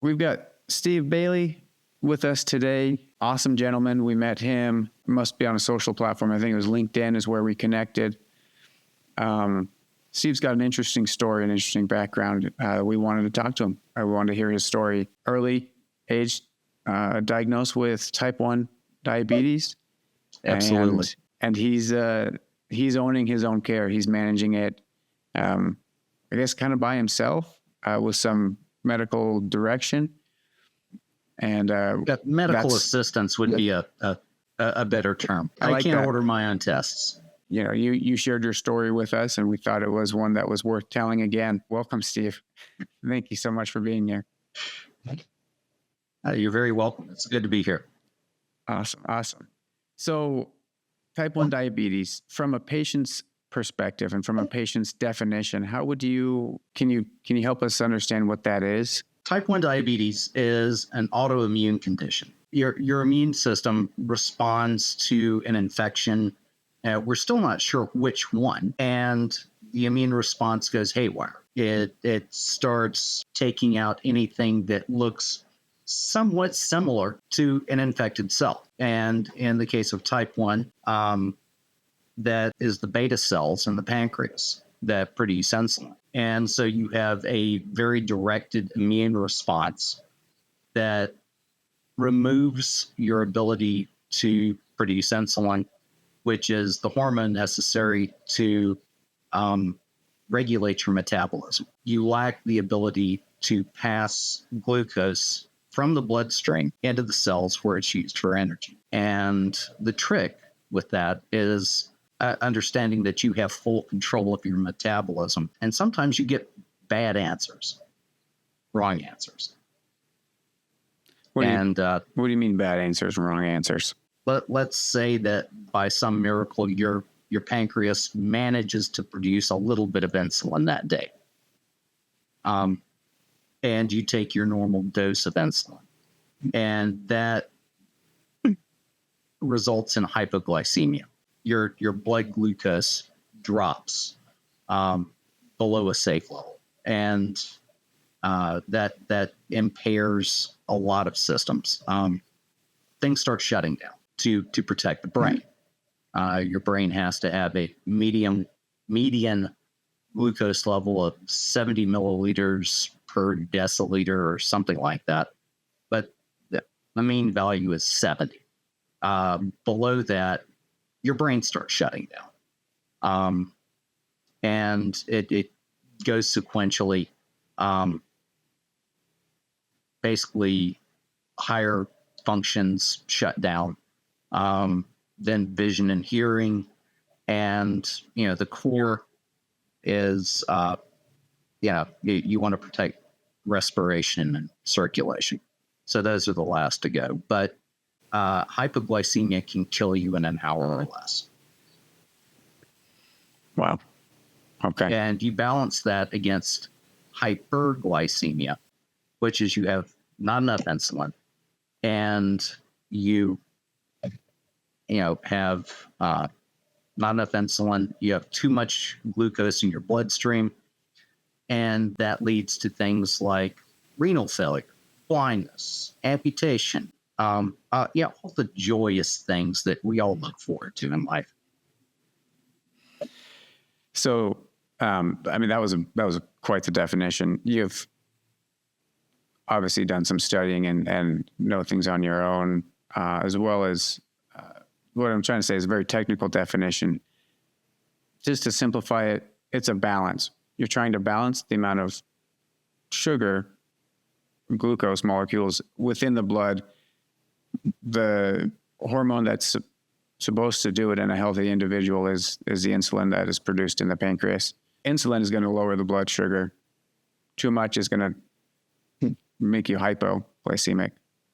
We've got Steve Bailey with us today. Awesome gentleman. We met him. Must be on a social platform. I think it was LinkedIn is where we connected. Steve's got an interesting story, an interesting background. We wanted to talk to him. I wanted to hear his story. Early age, diagnosed with type 1 diabetes. Absolutely. And he's owning his own care. He's managing it, I guess, kind of by himself with some medical direction. And medical assistance would be a better term. I can't order my own tests. You know, you shared your story with us, and we thought it was one that was worth telling again. Welcome, Steve. Thank you so much for being here. You're very welcome. It's good to be here. Awesome. So, type 1 diabetes, from a patient's perspective and from a patient's definition, how would can you help us understand what that is? Type 1 diabetes is an autoimmune condition. Your immune system responds to an infection. We're still not sure which one, and the immune response goes haywire. It starts taking out anything that looks somewhat similar to an infected cell. And in the case of type 1, that is the beta cells in the pancreas that produce insulin. And so you have a very directed immune response that removes your ability to produce insulin, which is the hormone necessary to regulate your metabolism. You lack the ability to pass glucose from the bloodstream into the cells where it's used for energy. And the trick with that is understanding that you have full control of your metabolism. And sometimes you get bad answers, wrong answers. What do you mean bad answers and wrong answers? Let's say that by some miracle, your pancreas manages to produce a little bit of insulin that day. And you take your normal dose of insulin. And that results in hypoglycemia. Your blood glucose drops below a safe level. And that impairs a lot of systems. Things start shutting down to protect the brain. Your brain has to have a median glucose level of 70 milliliters per deciliter or something like that. But the mean value is 70. Below that, your brain starts shutting down. And it goes sequentially. Basically, higher functions shut down, then vision and hearing, and the core is you want to protect respiration and circulation. So those are the last to go. But hypoglycemia can kill you in an hour or less. Wow. Okay. And you balance that against hyperglycemia, which is you have not enough insulin, and you have not enough insulin. You have too much glucose in your bloodstream, and that leads to things like renal failure, blindness, amputation. All the joyous things that we all look forward to in life. So, that was quite the definition. You've obviously done some studying and know things on your own, as well as what I'm trying to say is a very technical definition. Just to simplify it, it's a balance. You're trying to balance the amount of sugar, glucose molecules within the blood. The hormone that's supposed to do it in a healthy individual is the insulin that is produced in the pancreas. Insulin is going to lower the blood sugar. Too much is going to make you hypoglycemic.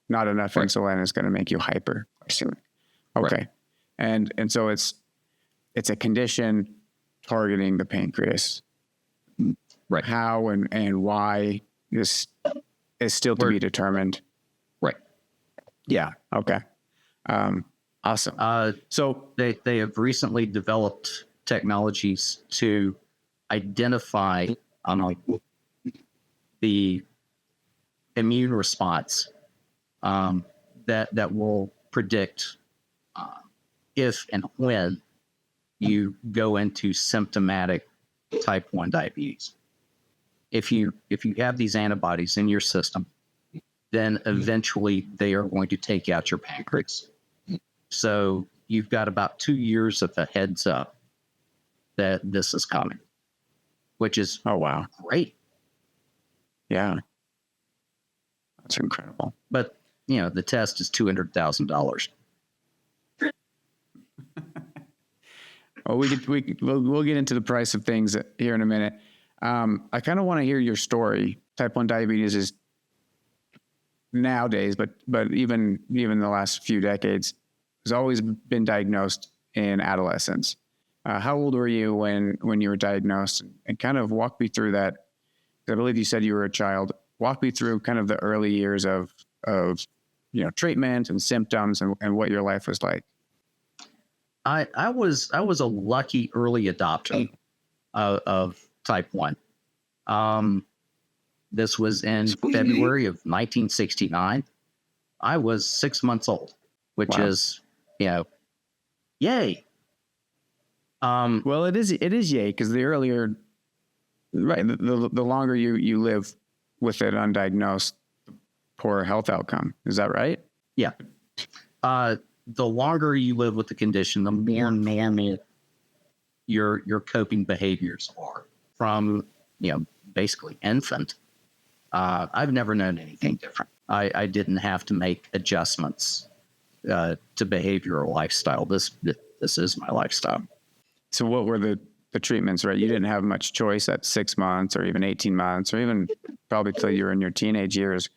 Not enough insulin is going to make you hyperglycemic. Okay. Right. And so it's a condition targeting the pancreas. Right. How and why is still to be determined. Right. Yeah. Okay. Awesome. So they have recently developed technologies to identify the immune response that will predict if and when you go into symptomatic type 1 diabetes. If you have these antibodies in your system, then eventually they are going to take out your pancreas. So you've got about 2 years of a heads up that this is coming, which is Oh, wow. great. Yeah. That's incredible. But, the test is $200,000. Well, we'll get into the price of things here in a minute. I kind of want to hear your story. Type 1 diabetes is nowadays, but even the last few decades, has always been diagnosed in adolescence. How old were you when you were diagnosed? And kind of walk me through that. I believe you said you were a child. Walk me through kind of the early years of treatment and symptoms and what your life was like. I was a lucky early adopter of type 1. This was in February of 1969. I was 6 months old, which Wow. is, yay. Well, it is yay, because the earlier, right, the longer you live with it undiagnosed, the poorer health outcome. Is that right? Yeah. The longer you live with the condition, the more normal your coping behaviors are from, basically infant. I've never known anything different. I didn't have to make adjustments to behavior or lifestyle. This is my lifestyle. So what were the treatments, right? You didn't have much choice at 6 months or even 18 months or even probably till you were in your teenage years.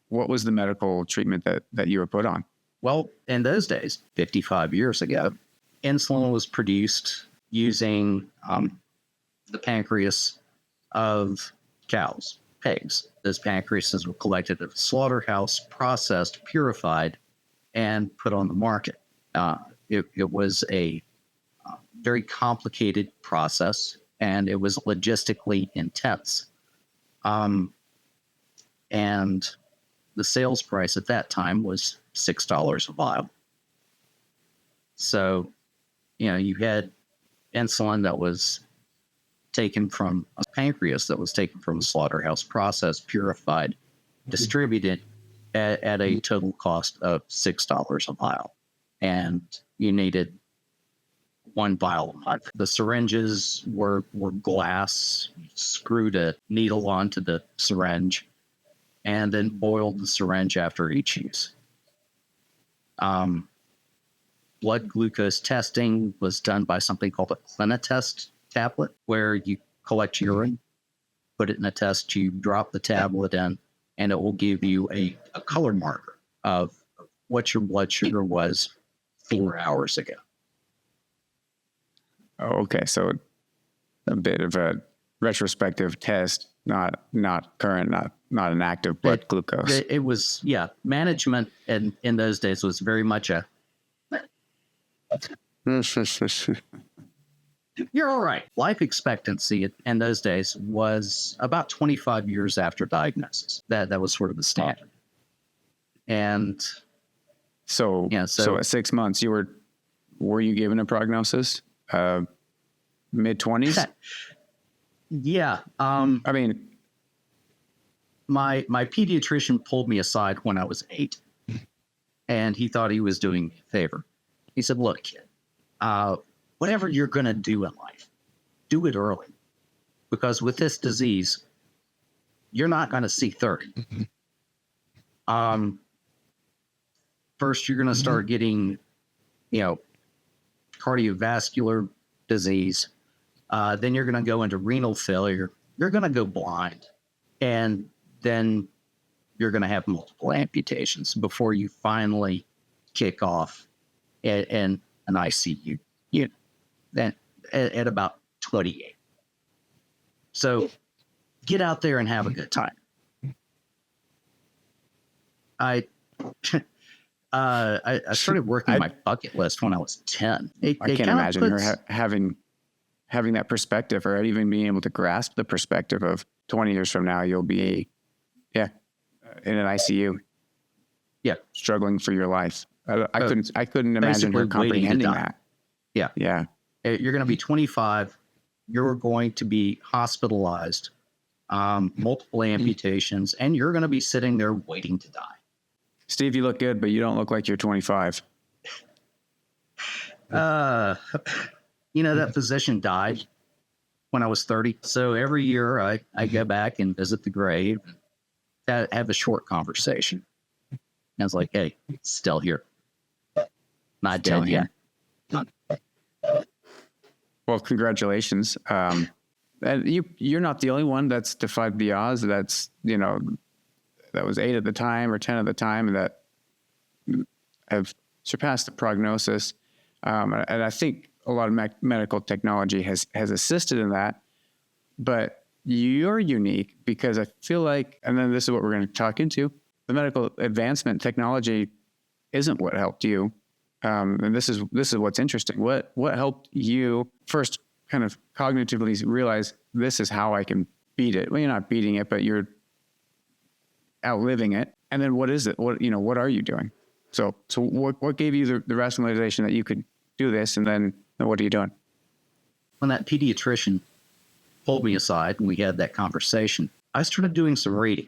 What was the medical treatment that you were put on? Well, in those days, 55 years ago, insulin was produced using the pancreas of cows, pigs. Those pancreases were collected at a slaughterhouse, processed, purified, and put on the market. It was a very complicated process, and it was logistically intense. And the sales price at that time was $6 a vial. So, you had insulin that was taken from a pancreas that was taken from a slaughterhouse, processed, purified, distributed at a total cost of $6 a vial. And you needed 1 vial a month. The syringes were glass, screwed a needle onto the syringe, and then boiled the syringe after each use. Blood glucose testing was done by something called a Clinitest tablet, where you collect urine, put it in a test tube, drop the tablet in, and it will give you a color marker of what your blood sugar was 4 hours ago. Oh, okay. So a bit of a retrospective test, not current, not an active blood glucose. It was, management in those days was very much a, you're all right. Life expectancy in those days was about 25 years after diagnosis. That was sort of the standard. And So at 6 months, were you given a prognosis? Mid-20s? Yeah. I mean, my pediatrician pulled me aside when I was 8, and he thought he was doing me a favor. He said, "Look, kid, whatever you're going to do in life, do it early, because with this disease, you're not going to see 30. First, you're going to start getting, cardiovascular disease. Then you're going to go into renal failure. You're going to go blind. And then you're going to have multiple amputations before you finally kick off in an ICU unit then at about 28. So get out there and have a good time." I started working on my bucket list when I was 10. I can't imagine her having that perspective, or even being able to grasp the perspective of 20 years from now, you'll be, in an ICU, Yeah. struggling for your life. I couldn't imagine her basically waiting to comprehending die. that. Yeah. Yeah. You're going to be 25. You're going to be hospitalized, multiple amputations, and you're going to be sitting there waiting to die. Steve, you look good, but you don't look like you're 25. That physician died when I was 30. So every year I go back and visit the grave, have a short conversation. And I was like, hey, still here. Not Still dead here. yet. Well, congratulations. And you're not the only one that's defied the odds. That's, that was 8 at the time or 10 at the time, and that have surpassed the prognosis. And I think a lot of medical technology has assisted in that. But you're unique because I feel like, and then this is what we're going to talk into, the medical advancement technology isn't what helped you. And this is what's interesting. What helped you first kind of cognitively realize this is how I can beat it? Well, you're not beating it, but you're outliving it. And then what is it? What are you doing? So what gave you the rationalization that you could do this? And then what are you doing? When that pediatrician pulled me aside and we had that conversation, I started doing some reading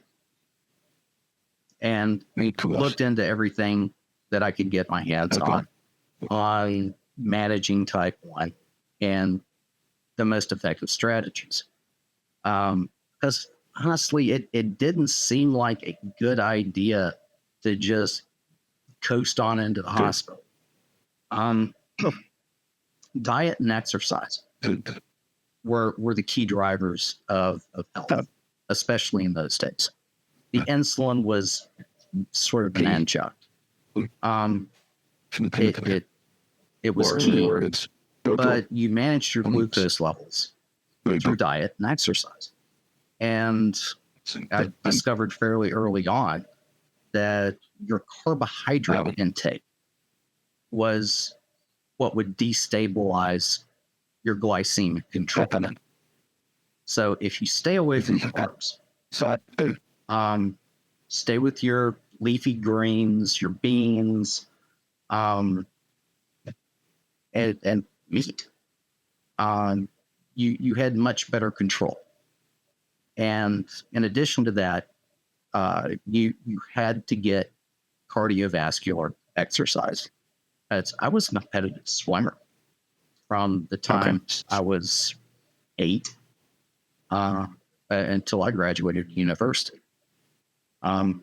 and looked into everything that I could get my hands on managing type 1 and the most effective strategies. Because honestly, it didn't seem like a good idea to just coast on into the hospital. Diet and exercise were the key drivers of health, especially in those days. The insulin was sort of an adjunct. It was key, but you managed your glucose levels through diet and exercise. And I discovered fairly early on that your carbohydrate intake was what would destabilize your glycemic control. So if you stay away from carbs, stay with your leafy greens, your beans, and meat, you had much better control. And in addition to that, you had to get cardiovascular exercise. I was a competitive swimmer from the time I was 8 until I graduated university. I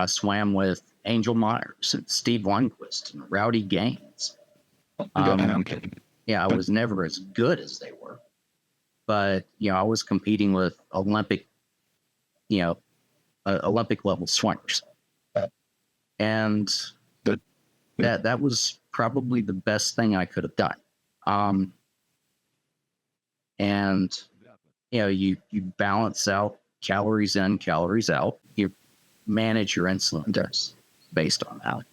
swam with Angel Myers and Steve Lundquist and Rowdy Gaines. I was never as good as they were, but I was competing with Olympic level swimmers, and that was probably the best thing I could have done. You balance out calories in, calories out. You manage your insulin dose based on that.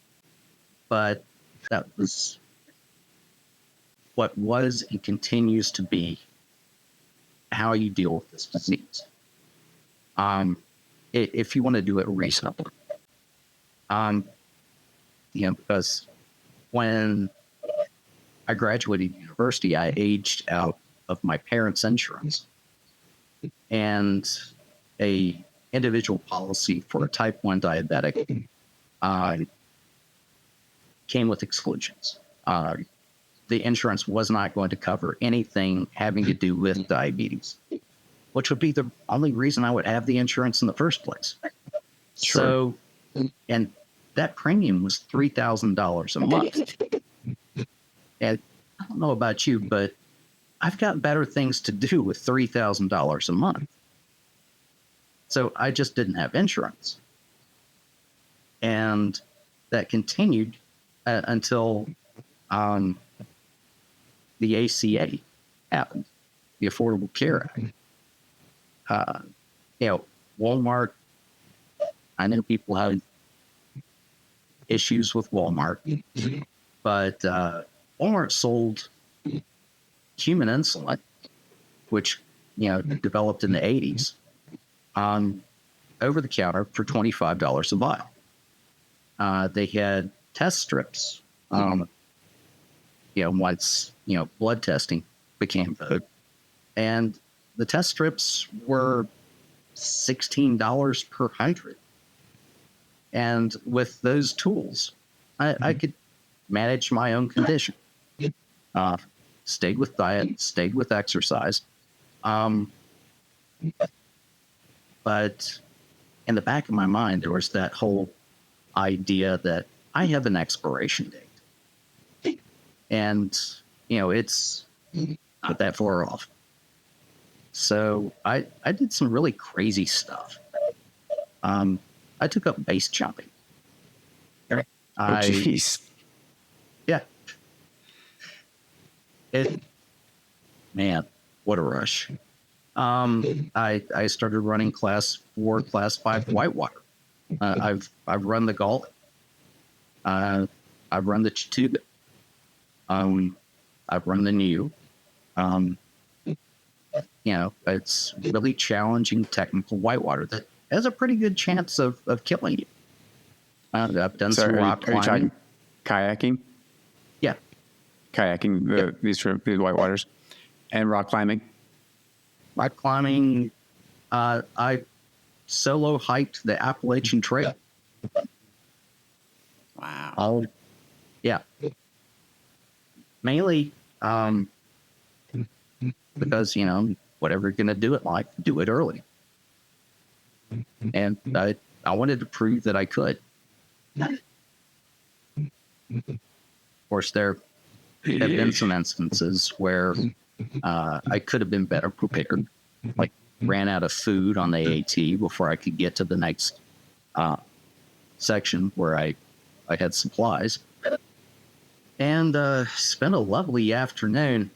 But that was what was and continues to be how you deal with this disease. If you want to do it reasonably. Because when I graduated university, I aged out of my parents' insurance, and a individual policy for a type 1 diabetic came with exclusions. The insurance was not going to cover anything having to do with diabetes, which would be the only reason I would have the insurance in the first place. Sure. So, and that premium was $3,000 a month. And I don't know about you, but I've got better things to do with $3,000 a month. So I just didn't have insurance. And that continued until the ACA happened, the Affordable Care Act. Walmart, I know people have issues with Walmart, but Walmart sold human insulin, which developed in the 80s, over the counter for $25 a vial. They had test strips. Once blood testing became vogue, and the test strips were $16 per 100. And with those tools, I could manage my own condition. Stayed with diet, stayed with exercise. But in the back of my mind, there was that whole idea that I have an expiration date. And, it's not that far off. So I did some really crazy stuff. I took up base jumping. Oh, jeez. Yeah. Man, what a rush. I started running class 4, class 5 whitewater. I've run the Galt. I've run the Chattooga. I've run the New. It's really challenging technical whitewater that has a pretty good chance of killing you. I've done some rock are you climbing. talking kayaking? Yeah. Kayaking, these whitewaters, and rock climbing. Rock climbing. I solo hiked the Appalachian Trail. Wow. Yeah. Mainly because, whatever you're going to do it like, do it early. And I wanted to prove that I could. Of course, there have been some instances where I could have been better prepared, like ran out of food on the AT before I could get to the next section where I had supplies. And spent a lovely afternoon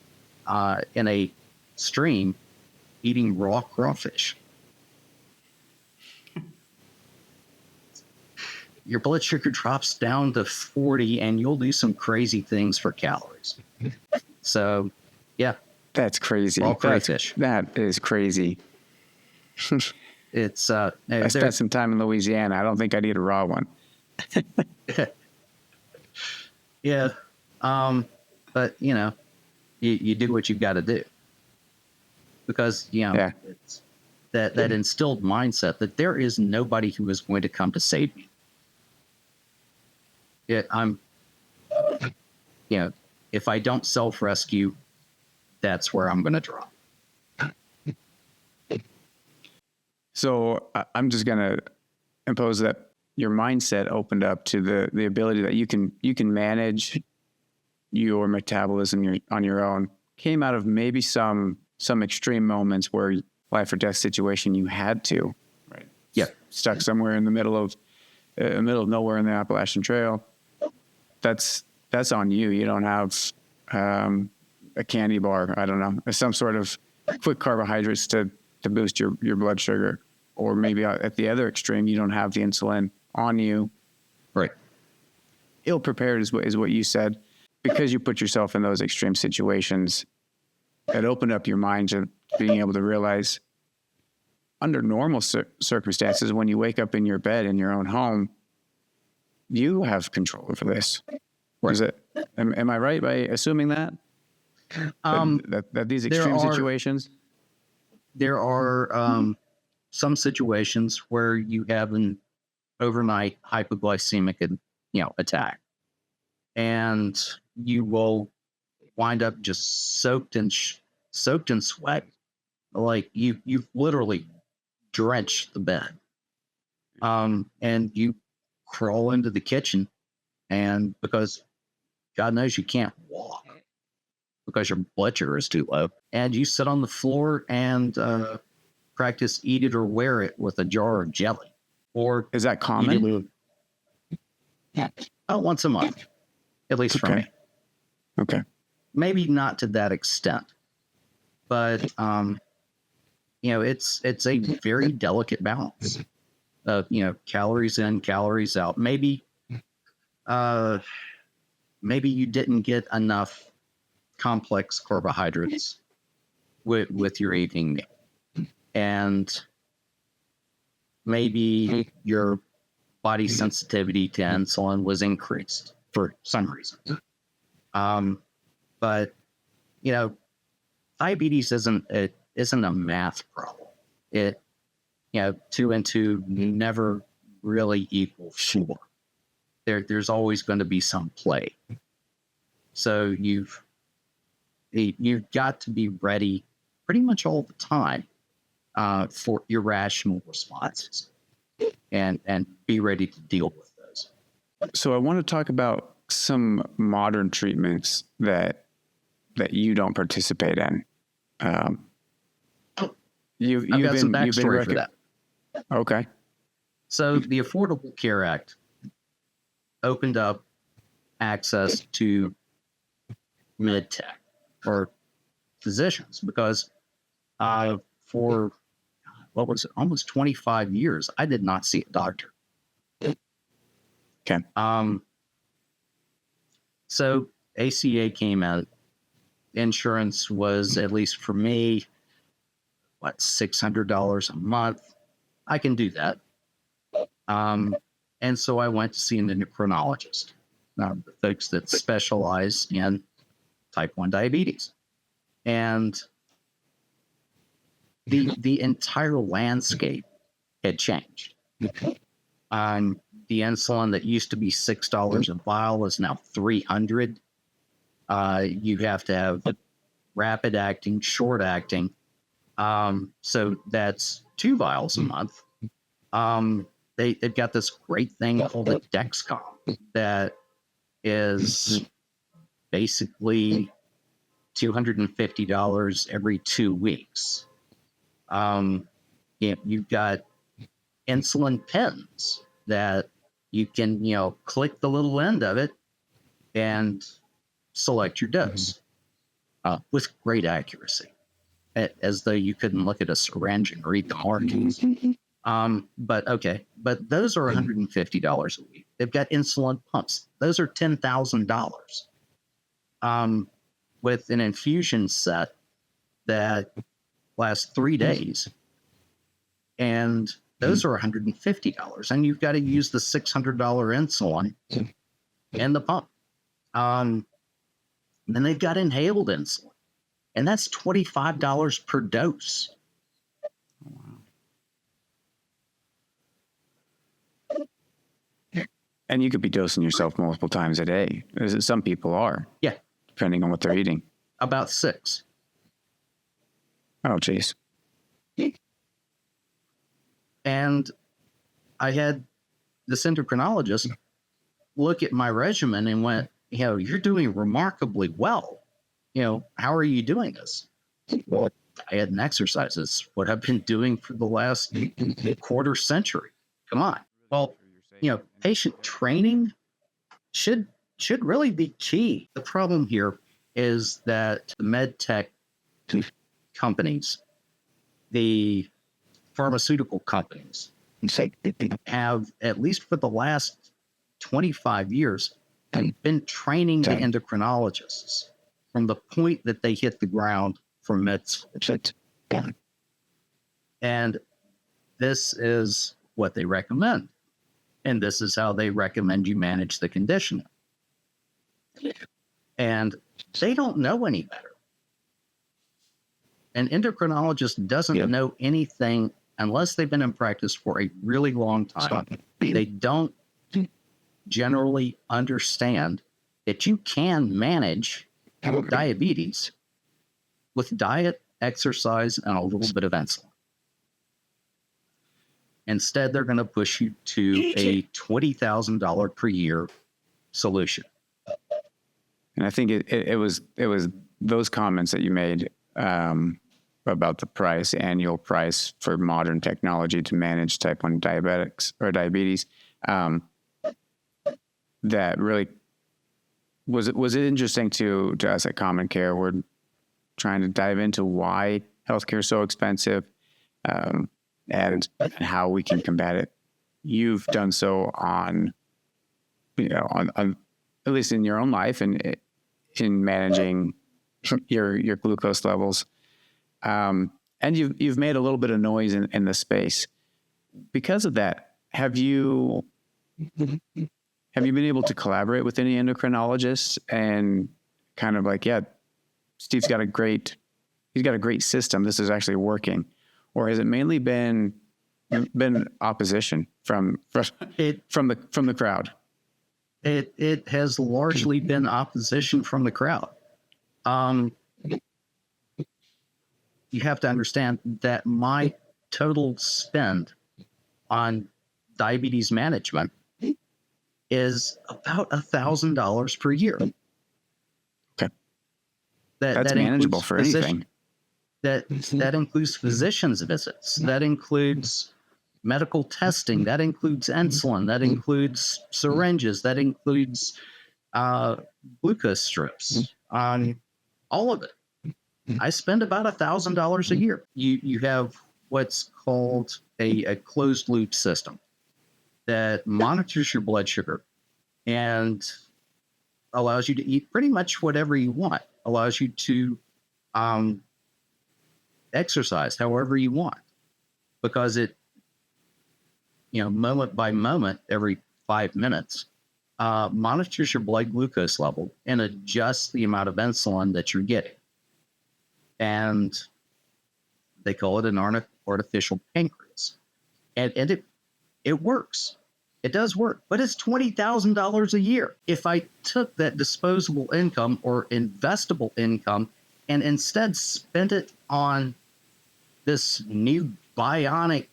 in a stream eating raw crawfish. Your blood sugar drops down to 40 and you'll do some crazy things for calories. So, yeah. That's crazy. Raw crayfish. That is crazy. It's I spent some time in Louisiana. I don't think I'd eat a raw one. Yeah. But you do what you've got to do, because it's that instilled mindset that there is nobody who is going to come to save me. If I don't self-rescue, that's where I'm going to drop. So I'm just going to impose that your mindset opened up to the ability that you can manage your metabolism on your own. Came out of maybe some extreme moments where life or death situation you had to, right? Yeah, stuck somewhere in the middle of nowhere in the Appalachian Trail. That's on you. You don't have a candy bar. I don't know, some sort of quick carbohydrates to boost your blood sugar, or maybe at the other extreme, you don't have the insulin on you. Right. Ill prepared is what you said, because you put yourself in those extreme situations. It opened up your mind to being able to realize, under normal circumstances, when you wake up in your bed in your own home, you have control over this. Right. Is it? Am I right by assuming that? That these extreme situations? There are some situations where you have an overnight hypoglycemic attack, and you will wind up just soaked in sweat, like you've literally drenched the bed, and you crawl into the kitchen, and because God knows you can't walk because your blood sugar is too low, and you sit on the floor and practice eat it or wear it with a jar of jelly. Or is that common? Once a month, at least for me. Okay. Maybe not to that extent, but it's a very delicate balance of calories in, calories out. Maybe you didn't get enough complex carbohydrates with your evening meal, and maybe your body sensitivity to insulin was increased for some reason. But you know, diabetes isn't a math problem. It, you know, 2 and 2 never really equal 4. There's always going to be some play. So you've got to be ready pretty much all the time for irrational responses, and be ready to deal with those. So I want to talk about some modern treatments that you don't participate in. I've got some backstory for that. Okay. So the Affordable Care Act opened up access to med-tech or physicians because for, what was it, almost 25 years, I did not see a doctor. Okay. So ACA came out. Insurance was, at least for me, $600 a month. I can do that. And so I went to see an endocrinologist, the folks that specialize in type 1 diabetes. And the entire landscape had changed. The insulin that used to be $6 a vial is now $300. You have to have rapid acting, short acting. So that's 2 vials a month. They've got this great thing called a Dexcom that is basically $250 every 2 weeks. You've got insulin pens that you can, click the little end of it and select your dose with great accuracy, as though you couldn't look at a syringe and read the markings. But those are $150 a week. They've got insulin pumps. Those are $10,000 with an infusion set that lasts 3 days. And those are $150. And you've got to use the $600 insulin and the pump. Then they've got inhaled insulin, and that's $25 per dose. And you could be dosing yourself multiple times a day. Some people are. Yeah. Depending on what they're eating. About 6. Oh, geez. And I had this endocrinologist look at my regimen and went, you're doing remarkably well. How are you doing this? Well, diet and exercise is what I've been doing for the last quarter century. Come on. Well, patient training should really be key. The problem here is that the med tech companies, the pharmaceutical companies, have, at least for the last 25 years, been training the endocrinologists from the point that they hit the ground for med school. And this is what they recommend. And this is how they recommend you manage the condition. And they don't know any better. An endocrinologist doesn't know anything unless they've been in practice for a really long time. They don't generally understand that you can manage diabetes with diet, exercise, and a little bit of insulin. Instead, they're going to push you to a $20,000 per year solution. And I think it was those comments that you made about the annual price for modern technology to manage type 1 diabetics or diabetes, that really was it interesting to us at Common Care. We're trying to dive into why healthcare is so expensive, and how we can combat it. You've done so on at least in your own life and in managing your glucose levels. And you've made a little bit of noise in the space. because of that, have you been able to collaborate with any endocrinologists and kind of like, yeah, Steve's got a great system. This is actually working, or has it mainly been opposition from the crowd? It has largely been opposition from the crowd. You have to understand that my total spend on diabetes management is about $1,000 per year. Okay. That's manageable for anything. That includes physician's visits. That includes medical testing. That includes insulin. That includes syringes. That includes glucose strips. On all of it, I spend about $1,000 a year. You have what's called a closed loop system that monitors your blood sugar and allows you to eat pretty much whatever you want. Allows you to exercise however you want, because it, moment by moment, every 5 minutes, monitors your blood glucose level and adjusts the amount of insulin that you're getting. And they call it an artificial pancreas. And it works. It does work, but it's $20,000 a year. If I took that disposable income or investable income and instead spent it on this new bionic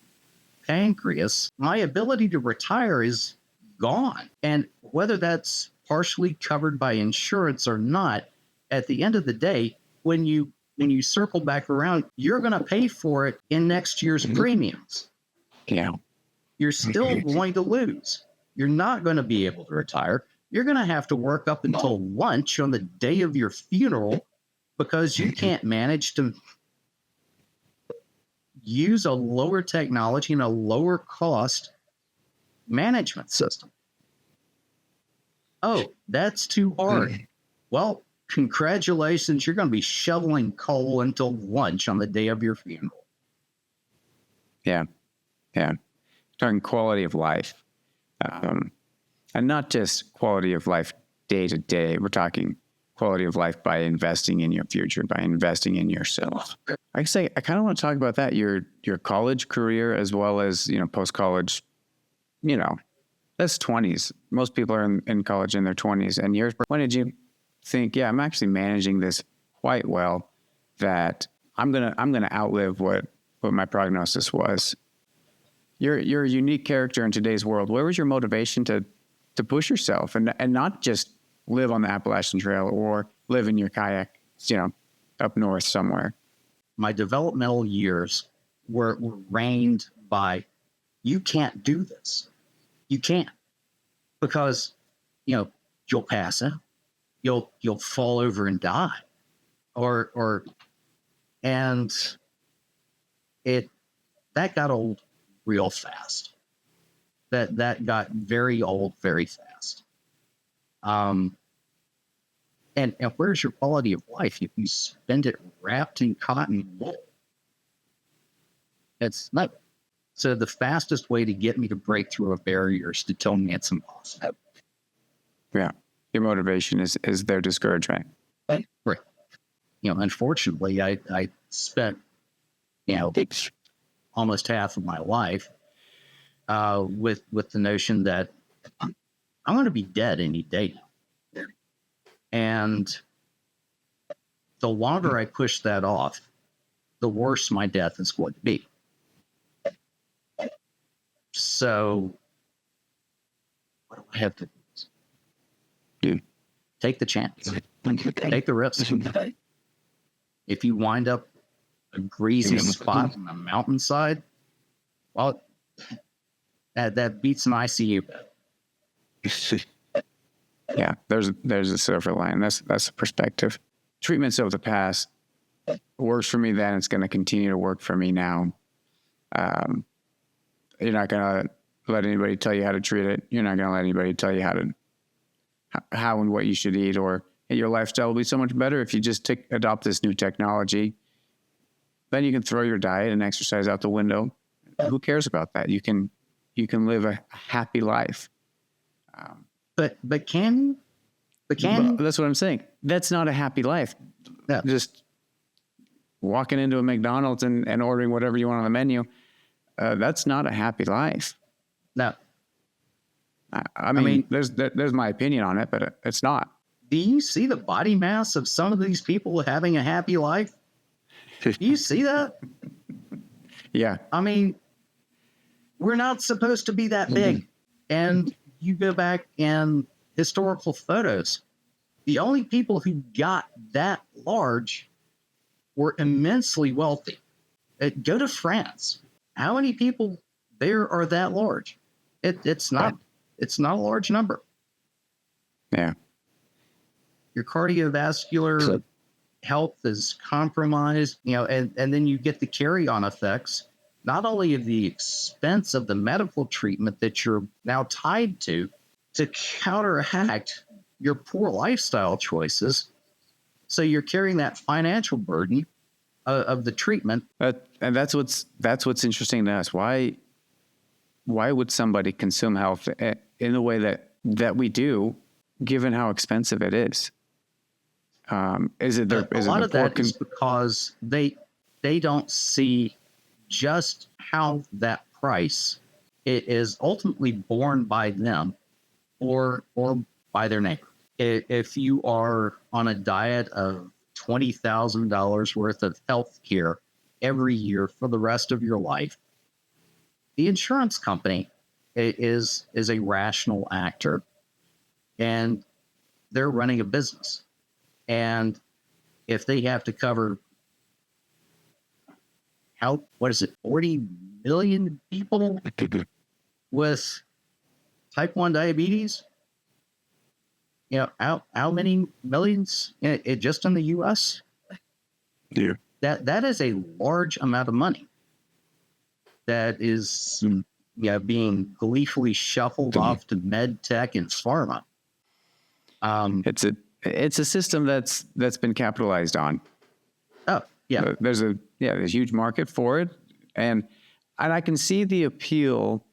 pancreas, my ability to retire is gone. And whether that's partially covered by insurance or not, at the end of the day, when you circle back around, you're going to pay for it in next year's premiums. Yeah. You're still going to lose. You're not going to be able to retire. You're going to have to work up until lunch on the day of your funeral because you can't manage to use a lower technology and a lower cost management system. Oh, that's too hard. Well, congratulations. You're going to be shoveling coal until lunch on the day of your funeral. Yeah. Yeah. Talking quality of life. And not just quality of life day to day. We're talking quality of life by investing in your future, by investing in yourself. I kind of want to talk about that, your college career as well as, post-college, that's 20s. Most people are in college in their 20s. And yours, when did you think, I'm actually managing this quite well, that I'm gonna outlive what my prognosis was? You're a unique character in today's world. Where was your motivation to push yourself and not just live on the Appalachian Trail or live in your kayak, up north somewhere? My developmental years were reigned by, you can't do this. You can't, because, you'll pass out. You'll fall over and die, and that got old real fast. That got very old very fast. And where's your quality of life if you spend it wrapped in cotton wool? It's not. So the fastest way to get me to break through a barrier is to tell me it's impossible. Yeah. Your motivation is their discouragement. Right. Unfortunately, I spent, almost half of my life with the notion that I'm going to be dead any day now. And the longer I push that off, the worse my death is going to be. So what do I have to do? Take the chance. Take the risk. If you wind up a greasy spot on the mountainside, well, that beats an ICU bed. Yeah, there's a silver line. That's the perspective. Treatments of the past works for me then. It's going to continue to work for me now. You're not going to let anybody tell you how to treat it. You're not going to let anybody tell you how and what you should eat, or hey, your lifestyle will be so much better if you just adopt this new technology. Then you can throw your diet and exercise out the window. who cares about that? You can live a happy life. But can That's what I'm saying. That's not a happy life. No. Just walking into a McDonald's and ordering whatever you want on the menu. That's not a happy life. no. I mean, there's my opinion on it, but it's not. Do you see the body mass of some of these people having a happy life? Do you see that? Yeah. I mean, we're not supposed to be that big. And you go back in historical photos, the only people who got that large were immensely wealthy. Go to France. How many people there are that large? It's not a large number. Yeah. Your cardiovascular health is compromised, and then you get the carry-on effects, not only of the expense of the medical treatment that you're now tied to counteract your poor lifestyle choices. So you're carrying that financial burden of the treatment. And that's what's interesting to us. Why would somebody consume health in the way that we do, given how expensive it is? Is it A lot of that is because they don't see just how that price it is ultimately borne by them or by their neighbor. If you are on a diet of $20,000 worth of health care every year for the rest of your life, the insurance company is a rational actor, and they're running a business. And if they have to cover 40 million people with type 1 diabetes? How many millions just in the US? Yeah. That is a large amount of money that is being gleefully shuffled off to med tech and pharma. It's a system that's been capitalized on. Oh, yeah. There's a huge market for it, and I can see the appeal.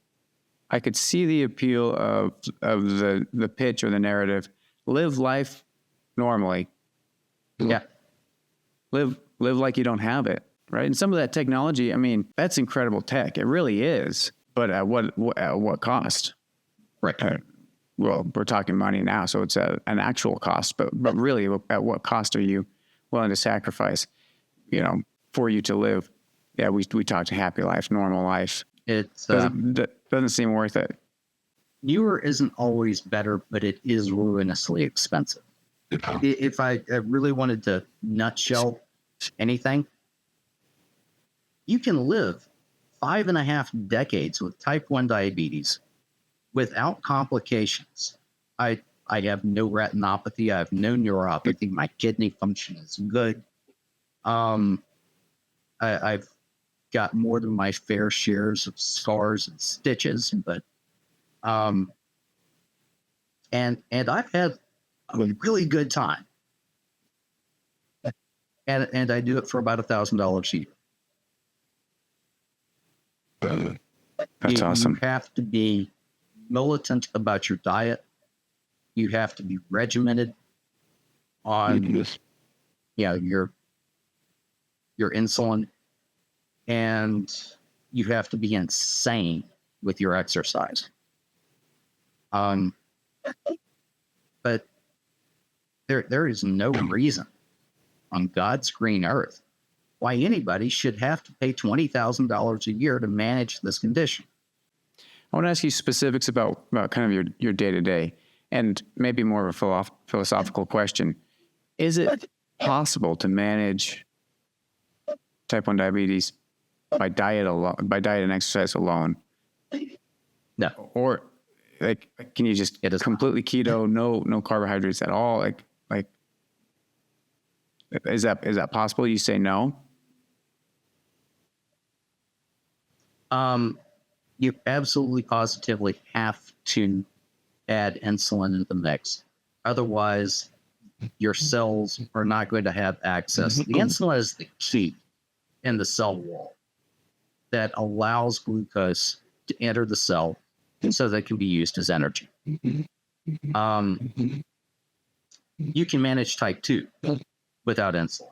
I could see the appeal of the pitch or the narrative. Live life normally. Yeah. Live like you don't have it, right? And some of that technology, I mean, that's incredible tech. It really is. But at what cost? Right. Well, we're talking money now, so it's an actual cost. But really, at what cost are you willing to sacrifice, for you to live? Yeah, we talked happy life, normal life. It doesn't seem worth it. Newer isn't always better, but it is ruinously expensive. If I really wanted to nutshell anything, you can live 5.5 decades with type 1 diabetes without complications. I have no retinopathy. I have no neuropathy. My kidney function is good. I've got more than my fair shares of scars and stitches, but and I've had a really good time. And I do it for about $1,000 a year. That's awesome. You have to be militant about your diet. You have to be regimented on your insulin, and you have to be insane with your exercise. But there is no reason on God's green earth why anybody should have to pay $20,000 a year to manage this condition. I want to ask you specifics about kind of your day-to-day, and maybe more of a philosophical question. Is it possible to manage type 1 diabetes by diet and exercise alone? No. Or can you just completely keto, no carbohydrates at all? Like is that possible? You say no? You absolutely positively have to add insulin into the mix. Otherwise, your cells are not going to have access. The insulin is the key in the cell wall. that allows glucose to enter the cell so that it can be used as energy. You can manage type 2 without insulin,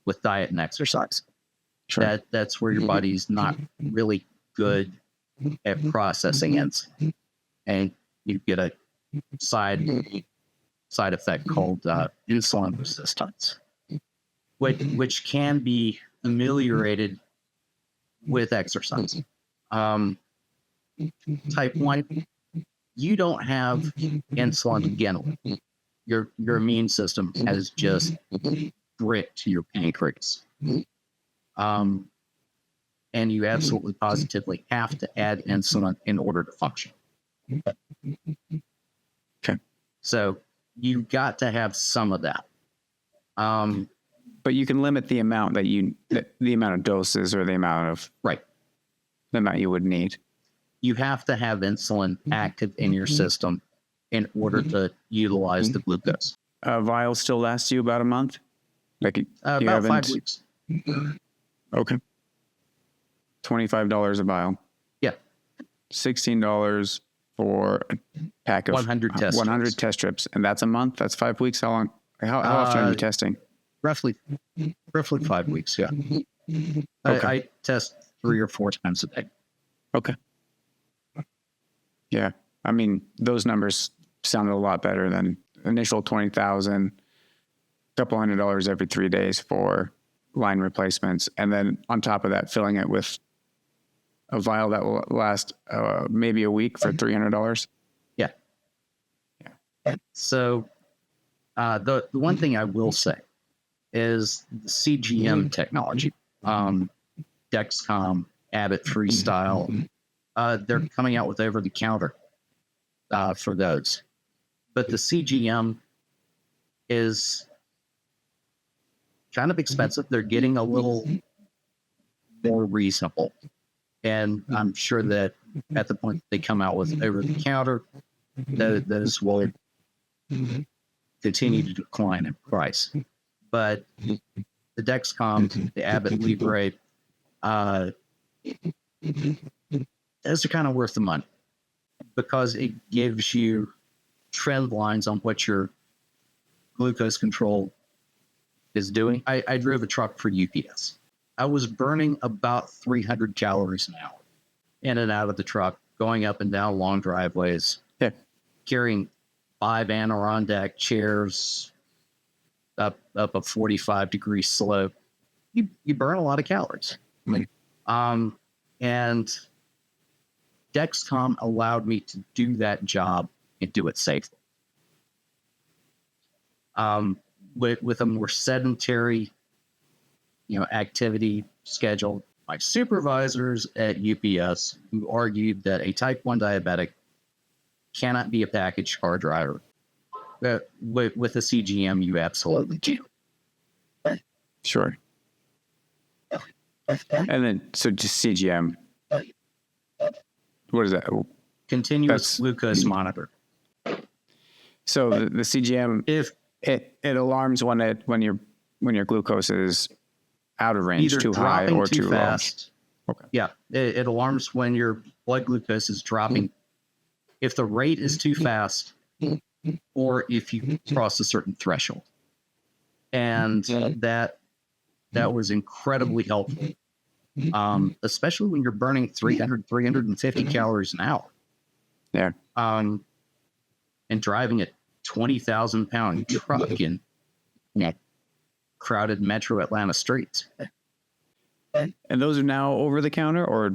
with diet and exercise. Sure. That's where your body's not really good at processing insulin, and you get a side effect called insulin resistance, which can be ameliorated with exercise. Type 1, you don't have insulin to begin with. Your immune system has just bricked your pancreas. And you absolutely positively have to add insulin in order to function. Okay. So you've got to have some of that. But you can limit the amount the amount of doses or the amount you would need. You have to have insulin active in your system in order to utilize the glucose. Vials still last you about a month? Like you About 5 weeks. Okay. $25 a vial. Yeah. $16 for a pack of 100 test 100 strips. test strips, and that's a month. That's 5 weeks. How long? How often are you testing? Roughly 5 weeks. Yeah. Okay. I test 3 or 4 times a day. Okay. Yeah. I mean, those numbers sounded a lot better than initial 20,000, couple $100 every 3 days for line replacements. And then on top of that, filling it with a vial that will last maybe a week for $300. Yeah. So the one thing I will say is the CGM technology, Dexcom, Abbott Freestyle, they're coming out with over-the-counter for those. But the CGM is kind of expensive. They're getting a little more reasonable. And I'm sure that at the point they come out with over-the-counter, those will continue to decline in price. But the Dexcom, the Abbott Libre, those are kind of worth the money because it gives you trend lines on what your glucose control is doing. I drove a truck for UPS. I was burning about 300 calories an hour in and out of the truck, going up and down long driveways, carrying 5 Adirondack chairs up a 45-degree slope. You burn a lot of calories. And Dexcom allowed me to do that job and do it safely. With a more sedentary, activity schedule, my supervisors at UPS who argued that a type 1 diabetic cannot be a package car driver. With a CGM, you absolutely can. Sure. And then, so just CGM. What is that? Continuous glucose monitor. So the CGM, If it alarms when your glucose is out of range, either too high dropping or too low. fast. Okay. Yeah, it alarms when your blood glucose is dropping. If the rate is too fast, or if you cross a certain threshold, and that was incredibly helpful, especially when you're burning 350 calories an hour. Yeah. And driving a 20,000-pound truck in crowded metro Atlanta streets. And those are now over the counter or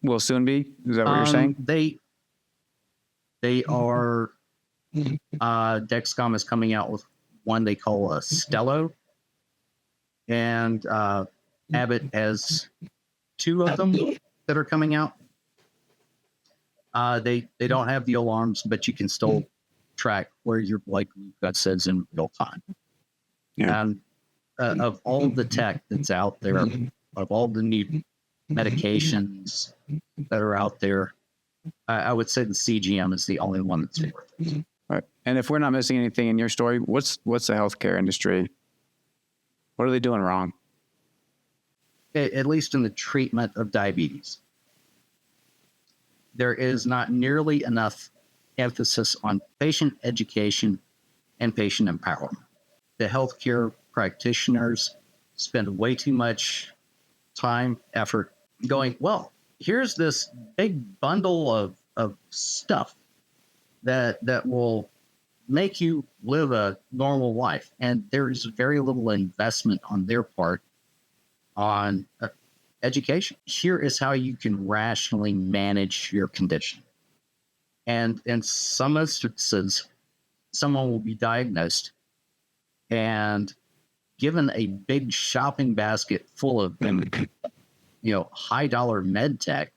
will soon be? Is that what you're saying? They are, Dexcom is coming out with one they call a Stello. And Abbott has 2 of them that are coming out. They don't have the alarms, but you can still track where your blood glucose is in real time. Yeah. And of all the tech that's out there, of all the new medications that are out there, I would say the CGM is the only one that's worth it. All right. And if we're not missing anything in your story, what's the healthcare industry? What are they doing wrong? at least in the treatment of diabetes, there is not nearly enough emphasis on patient education and patient empowerment. The healthcare practitioners spend way too much time, effort going, well, here's this big bundle of stuff that will make you live a normal life. And there is very little investment on their part on education. Here is how you can rationally manage your condition. And in some instances, someone will be diagnosed and given a big shopping basket full of high dollar med tech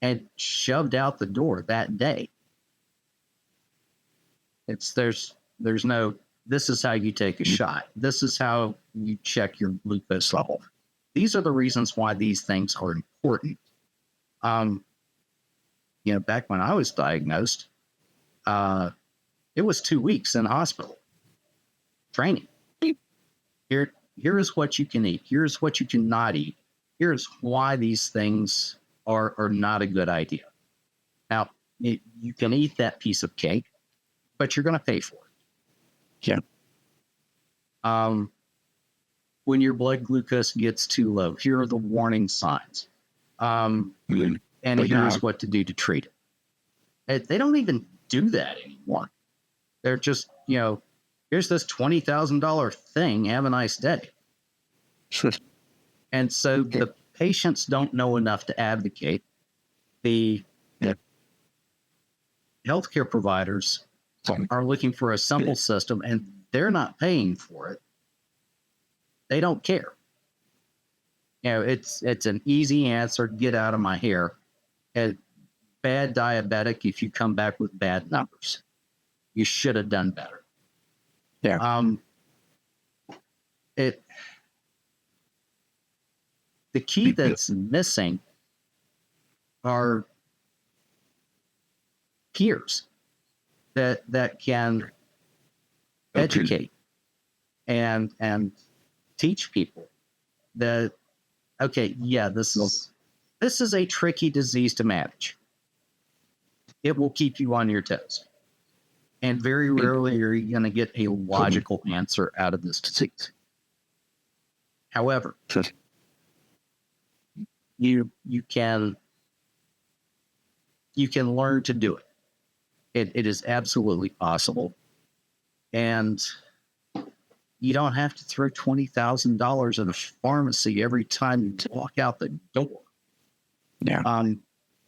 and shoved out the door that day. There's no, this is how you take a shot. This is how you check your glucose level. These are the reasons why these things are important. Back when I was diagnosed, it was 2 weeks in hospital training. Here is what you can eat. Here's what you cannot eat. Here's why these things are not a good idea. Now, you can eat that piece of cake, but you're going to pay for it. Yeah. When your blood glucose gets too low, here are the warning signs. And here's what to do to treat it. They don't even do that anymore. They're just, here's this $20,000 thing. Have a nice day. And so the patients don't know enough to advocate. The healthcare providers are looking for a simple system, and they're not paying for it. They don't care. It's an easy answer. Get out of my hair. And bad diabetic if you come back with bad numbers. You should have done better. Yeah. The key that's missing are peers that can educate and teach people that, okay, yeah, this is a tricky disease to manage. It will keep you on your toes. And very rarely are you going to get a logical answer out of this disease. However, you can learn to do it. It is absolutely possible. And you don't have to throw $20,000 at a pharmacy every time you walk out the door. Yeah.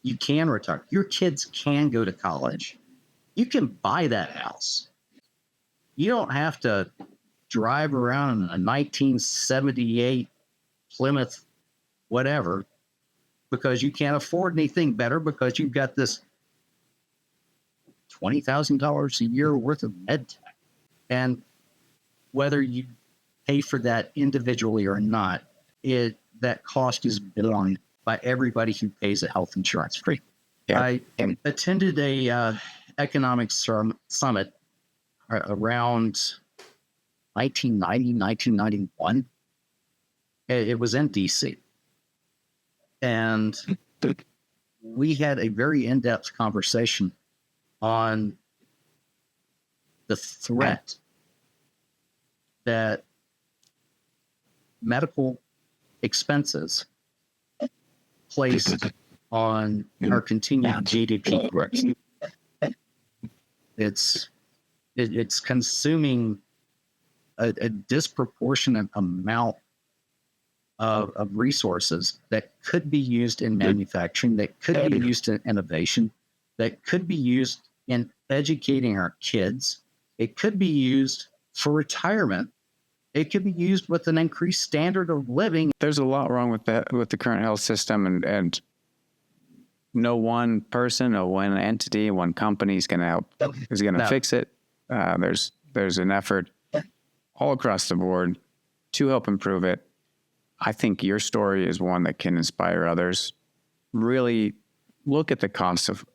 You can retire. Your kids can go to college. You can buy that house. You don't have to drive around in a 1978 Plymouth whatever because you can't afford anything better because you've got this $20,000 a year worth of med tech. And whether you pay for that individually or not, that cost is borne by everybody who pays a health insurance free. Yeah. I attended a economics summit around 1990, 1991. It was in DC. And we had a very in-depth conversation on the threat that medical expenses place on our continued GDP growth. It's consuming a disproportionate amount of resources that could be used in manufacturing, that could be used in innovation, that could be used in educating our kids. It could be used for retirement. It could be used with an increased standard of living. There's a lot wrong with that, with the current health system, and no one person, no one entity, one company is going to help, is going to fix it. There's an effort all across the board to help improve it. I think your story is one that can inspire others. Really look at the cost of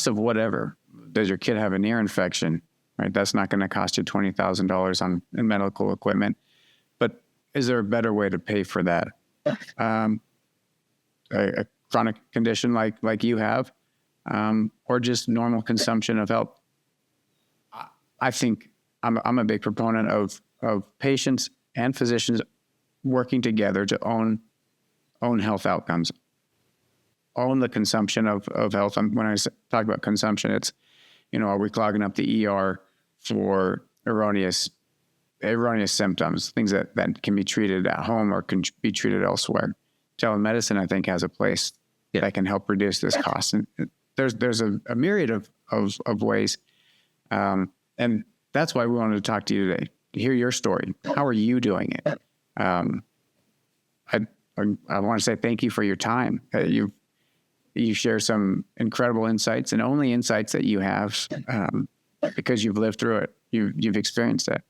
whatever. Does your kid have an ear infection? Right, that's not going to cost you $20,000 in medical equipment. But is there a better way to pay for that? A chronic condition like you have, or just normal consumption of help? I think I'm a big proponent of patients and physicians working together to own health outcomes, own the consumption of health. When I talk about consumption, it's, are we clogging up the ER for erroneous symptoms, things that can be treated at home or can be treated elsewhere? Telemedicine, I think, has a place that can help reduce this cost. And there's a myriad of ways. And that's why we wanted to talk to you today, to hear your story. How are you doing it? I want to say thank you for your time. You share some incredible insights, and only insights that you have, because you've lived through it. You've experienced it.